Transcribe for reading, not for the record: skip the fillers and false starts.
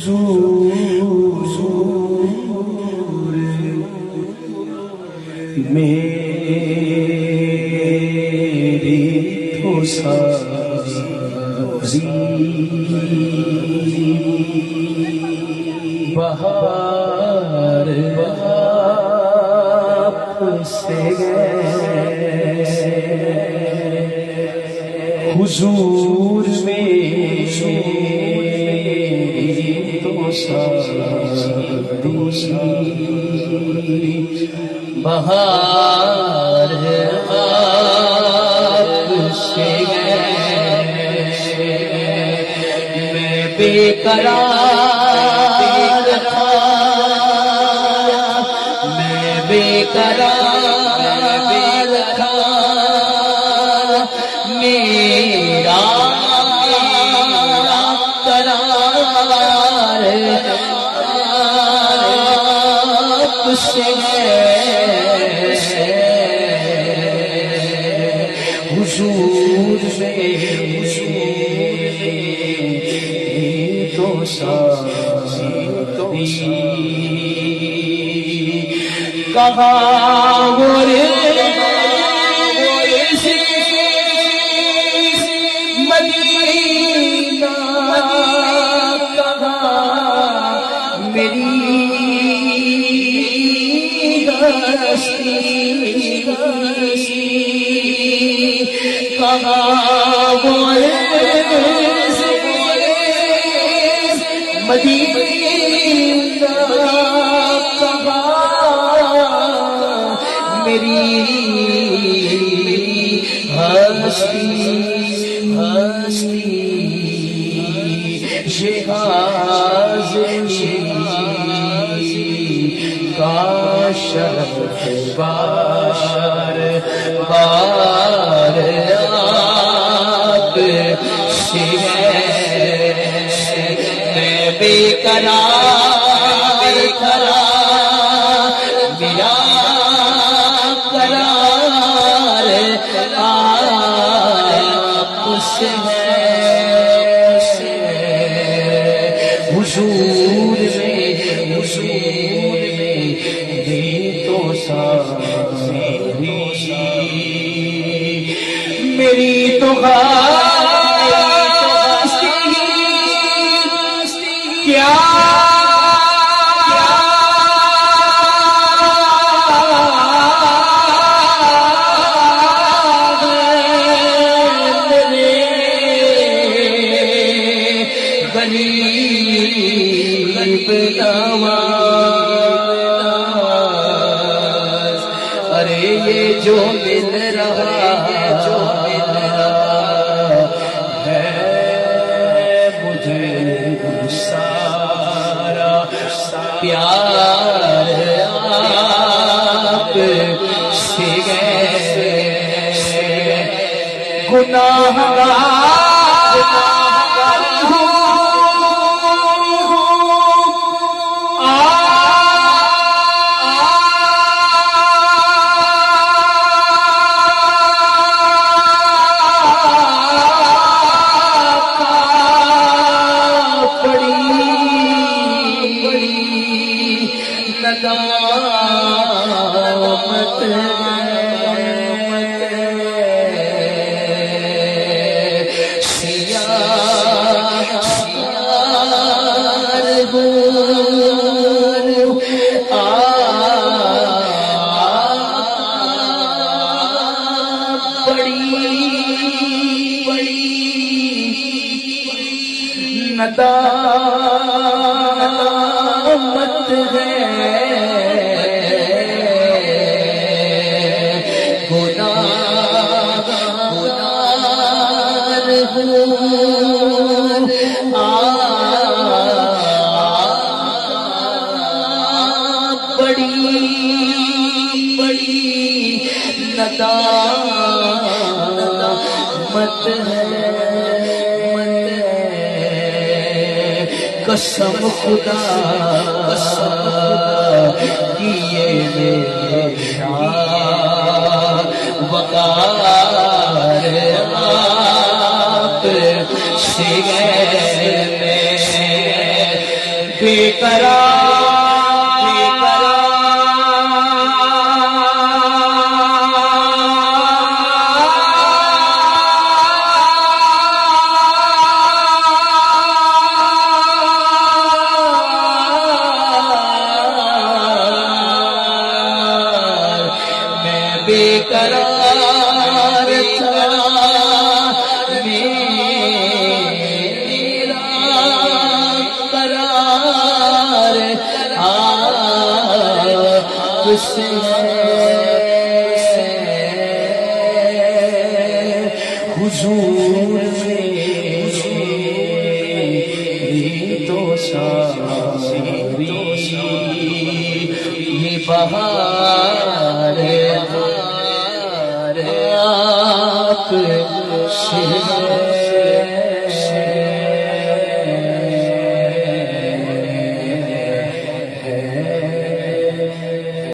حضور میری تو ساری بہار آپ سے گئے حضور میری تو ساری بہار آپ سے گئے میں بے قرار تھا میں بے قرار تھا میرا قرار آپ سے حضور تو ساری کہاں مدینہ کہاں میری ہستی کہاں مدینہ کہاں میری ہستی یہ حاضری کا شرف بار بار آپ سے میں بے قرار تھا میرا قرار آپ سے حضور میں دی تو ساری میری تو کیا ارے یہ جو مل رہا ہے مجھے سارا پیار آپ سے گئے گناہگار ندامت ہے گناہگار ہوں بڑی ندامت ہے قسم خدا کی یہ میرا وقار آپ سے گئے بے قرار تھا میرا قرار آپ سے حضور میری تو ساری یہ بہار آپ سے